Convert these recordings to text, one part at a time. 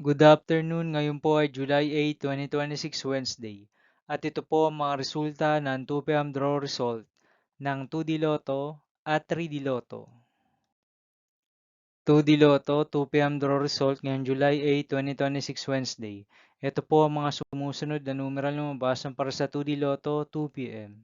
Good afternoon, ngayon po ay July 8, 2026, Wednesday. At ito po ang mga resulta ng 2 p.m. draw result ng 2D Lotto at 3D Lotto. 2D Lotto, 2 p.m. draw result ngayong July 8, 2026, Wednesday. Ito po ang mga sumusunod na numeral na lumabas para sa 2D Lotto 2 p.m.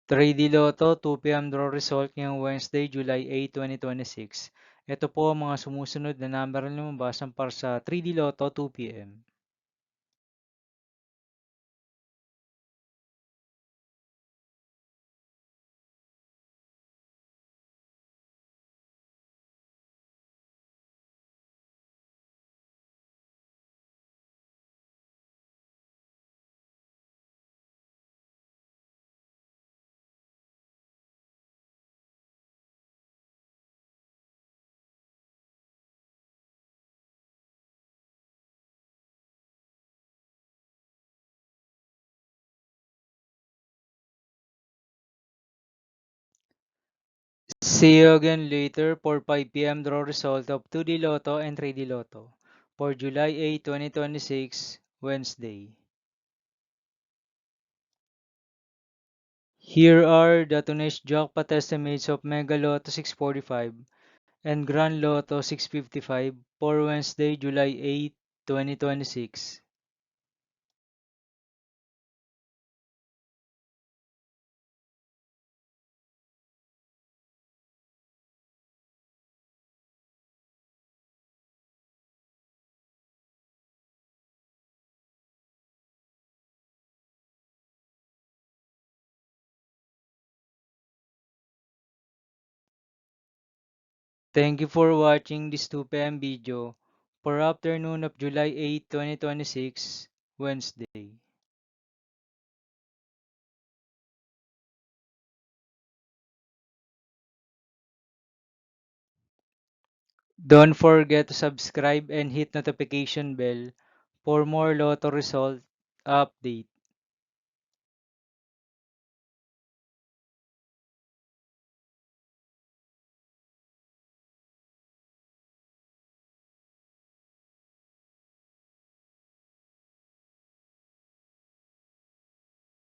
3D Lotto, 2 p.m. draw result ngayong Wednesday, July 8, 2026. Ito po ang mga sumusunod na number na lumabas para sa 3D Lotto 2 p.m. See you again later for 5 p.m. draw result of 2D Lotto and 3D Lotto for July 8, 2026, Wednesday. Here are the today's jackpot estimates of Mega Lotto 645 and Grand Lotto 655 for Wednesday, July 8, 2026. Thank you for watching this 2 p.m. video for afternoon of July 8, 2026, Wednesday. Don't forget to subscribe and hit notification bell for more Lotto result update.